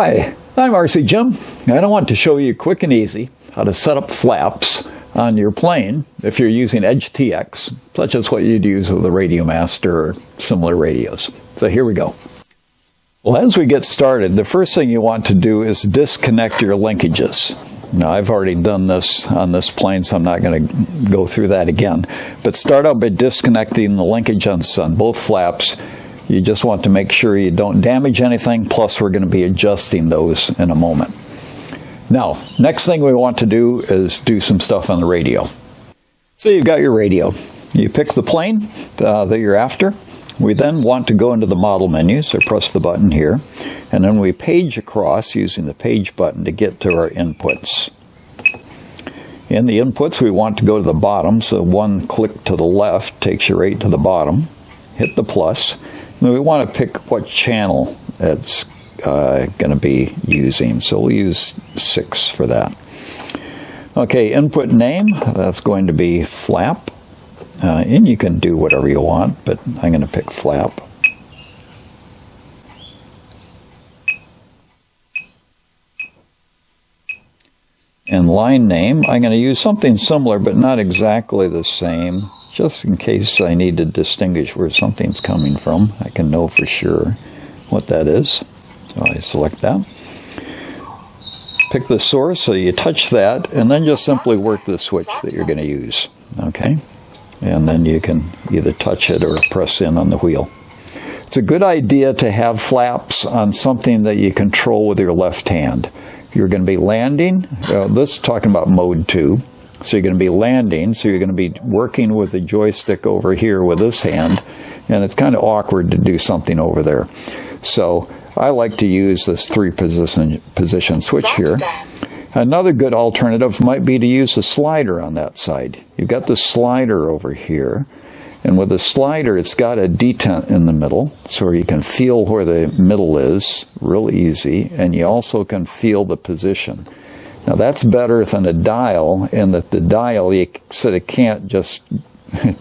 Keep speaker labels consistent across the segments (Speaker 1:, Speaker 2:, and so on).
Speaker 1: Hi, I'm RC Jim, and I want to show you quick and easy how to set up flaps on your plane if you're using EdgeTX, such as what you'd use with the Radiomaster or similar radios. So here we go. Well, as we get started, the first thing you want to do is disconnect your linkages. Now, I've already done this on this plane, so I'm not going to go through that again. But start out by disconnecting the linkages on both flaps. You just want to make sure you don't damage anything, plus we're going to be adjusting those in a moment. Now, next thing we want to do is do some stuff on the radio. So you've got your radio. You pick the plane that you're after. We then want to go into the model menu, so press the button here, and then we page across using the page button to get to our inputs. In the inputs, we want to go to the bottom, so one click to the left takes you right to the bottom. Hit the plus. And we want to pick what channel it's going to be using, so we'll use 6 for that. Okay, input name, that's going to be flap. And you can do whatever you want, but I'm going to pick flap. And line name, I'm going to use something similar, but not exactly the same, just in case I need to distinguish where something's coming from. I can know for sure what that is. So I select that. Pick the source, so you touch that, and then just simply work the switch that you're going to use. Okay? And then you can either touch it or press in on the wheel. It's a good idea to have flaps on something that you control with your left hand. If you're going to be landing, this is talking about mode 2. So you're going to be landing, so you're going to be working with the joystick over here with this hand, and it's kind of awkward to do something over there. So I like to use this 3-position switch here. Another good alternative might be to use a slider on that side. You've got the slider over here, and with the slider it's got a detent in the middle, so you can feel where the middle is real easy, and you also can feel the position. Now that's better than a dial, in that the dial you sort of can't just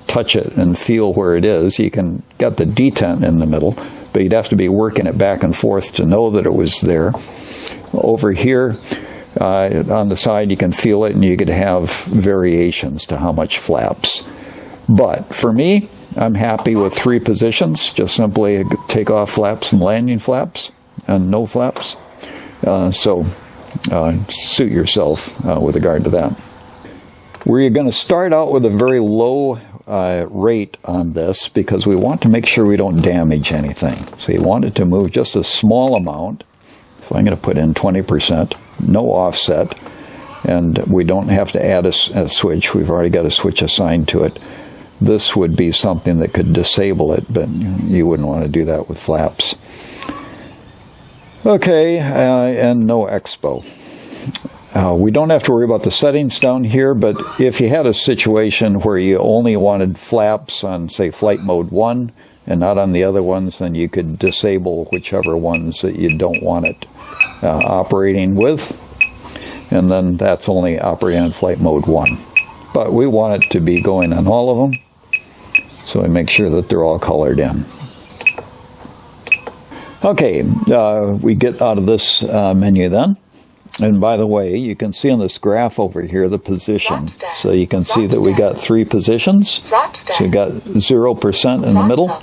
Speaker 1: touch it and feel where it is. You can get the detent in the middle, but you'd have to be working it back and forth to know that it was there. Over here on the side you can feel it, and you could have variations to how much flaps. But for me, I'm happy with 3 positions. Just simply take off flaps and landing flaps and no flaps. Suit yourself with regard to that. We're going to start out with a very low rate on this because we want to make sure we don't damage anything. So you want it to move just a small amount. So I'm going to put in 20%, no offset, and we don't have to add a switch. We've already got a switch assigned to it. This would be something that could disable it, but you wouldn't want to do that with flaps. Okay, and no expo. We don't have to worry about the settings down here, but if you had a situation where you only wanted flaps on, say, flight mode 1 and not on the other ones, then you could disable whichever ones that you don't want it operating with, and then that's only operating on flight mode 1. But we want it to be going on all of them, so we make sure that they're all colored in. Okay, we get out of this menu then. And by the way, you can see on this graph over here the position. So you can see that we got 3 positions. So we got 0% in the middle,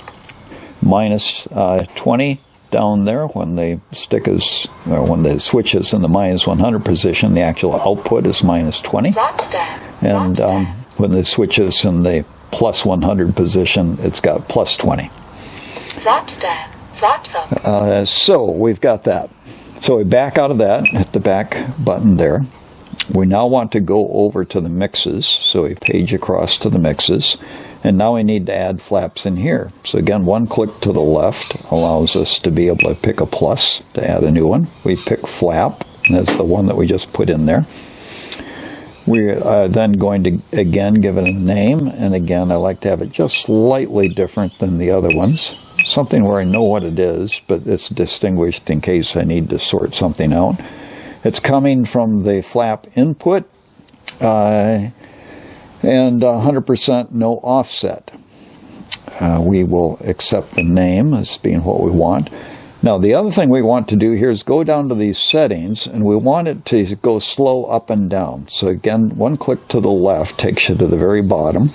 Speaker 1: minus 20 down there when the stick is, or when the switch is in the minus 100 position. The actual output is minus 20. And when the switch is in the plus 100 position, it's got plus 20. So we've got that. So we back out of that, hit the back button there. We now want to go over to the mixes, so we page across to the mixes, and now we need to add flaps in here. So again, one click to the left allows us to be able to pick a plus to add a new one. We pick flap, and that's the one that we just put in there. We are then going to again give it a name, and again I like to have it just slightly different than the other ones. Something where I know what it is, but it's distinguished in case I need to sort something out. It's coming from the flap input, and 100% no offset. We will accept the name as being what we want. Now, the other thing we want to do here is go down to these settings, and we want it to go slow up and down. So again, one click to the left takes you to the very bottom,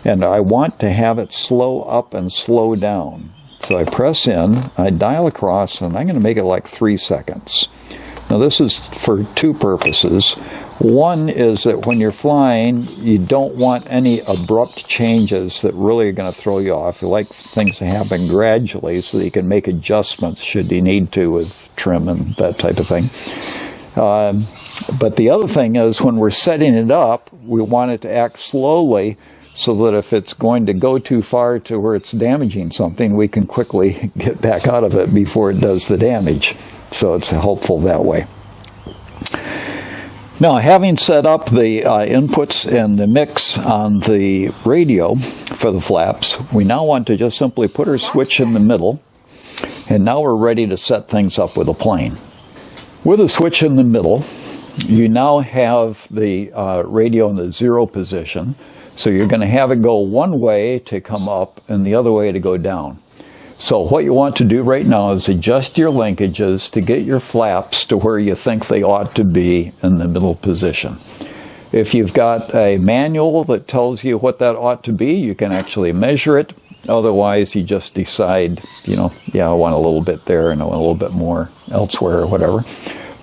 Speaker 1: and I want to have it slow up and slow down. So I press in, I dial across, and I'm going to make it like 3 seconds. Now, this is for two purposes. One is that when you're flying, you don't want any abrupt changes that really are going to throw you off. You like things to happen gradually so that you can make adjustments should you need to with trim and that type of thing. But the other thing is when we're setting it up, we want it to act slowly so that if it's going to go too far to where it's damaging something, we can quickly get back out of it before it does the damage. So it's helpful that way. Now, having set up the inputs and the mix on the radio for the flaps, we now want to just simply put our switch in the middle, and now we're ready to set things up with a plane. With a switch in the middle, you now have the radio in the 0 position, so you're going to have it go one way to come up and the other way to go down. So what you want to do right now is adjust your linkages to get your flaps to where you think they ought to be in the middle position. If you've got a manual that tells you what that ought to be, you can actually measure it. Otherwise, you just decide, I want a little bit there and I want a little bit more elsewhere or whatever.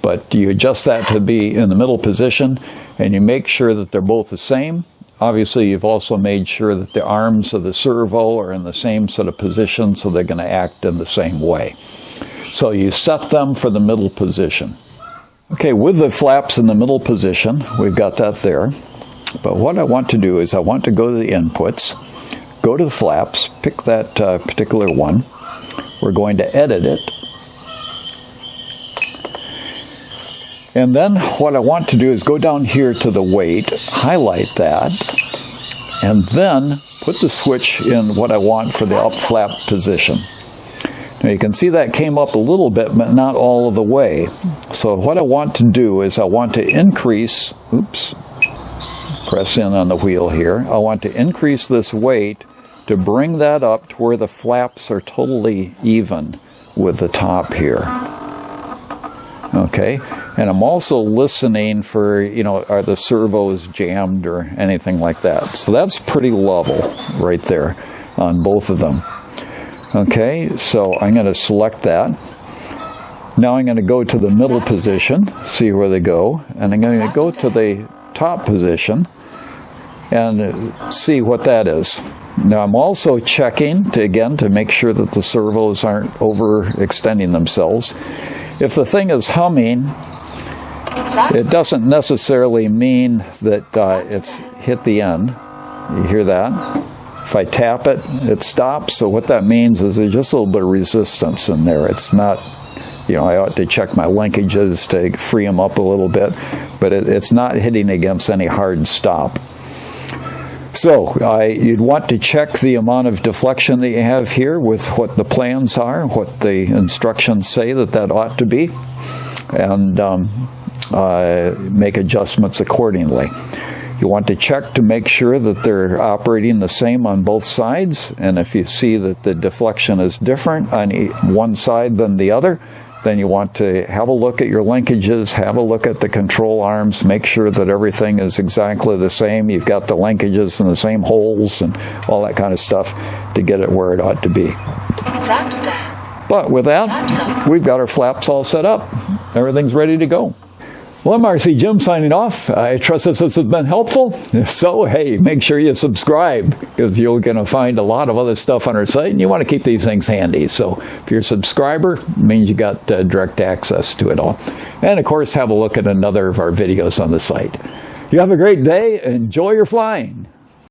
Speaker 1: But you adjust that to be in the middle position, and you make sure that they're both the same. Obviously, you've also made sure that the arms of the servo are in the same sort of position, so they're going to act in the same way. So you set them for the middle position. Okay, with the flaps in the middle position, we've got that there. But what I want to do is I want to go to the inputs, go to the flaps, pick that particular one. We're going to edit it. And then what I want to do is go down here to the weight, highlight that, and then put the switch in what I want for the up flap position. Now you can see that came up a little bit, but not all of the way. So what I want to do is I want to increase, press in on the wheel here, I want to increase this weight to bring that up to where the flaps are totally even with the top here. Okay, and I'm also listening for, are the servos jammed or anything like that. So that's pretty level right there on both of them. Okay, so I'm going to select that. Now I'm going to go to the middle position, see where they go, and I'm going to go to the top position and see what that is. Now I'm also checking, to make sure that the servos aren't overextending themselves. If the thing is humming, it doesn't necessarily mean that it's hit the end. You hear that? If I tap it, it stops. So what that means is there's just a little bit of resistance in there. It's not, I ought to check my linkages to free them up a little bit, but it's not hitting against any hard stop. So you'd want to check the amount of deflection that you have here with what the plans are, what the instructions say that ought to be, and make adjustments accordingly. You want to check to make sure that they're operating the same on both sides, and if you see that the deflection is different on one side than the other, then you want to have a look at your linkages, have a look at the control arms, make sure that everything is exactly the same. You've got the linkages in the same holes and all that kind of stuff to get it where it ought to be. But with that, we've got our flaps all set up. Everything's ready to go. Well, I'm RC Jim signing off. I trust this has been helpful. If so, hey, make sure you subscribe, because you're going to find a lot of other stuff on our site, and you want to keep these things handy. So if you're a subscriber, it means you got direct access to it all. And of course, have a look at another of our videos on the site. You have a great day. Enjoy your flying.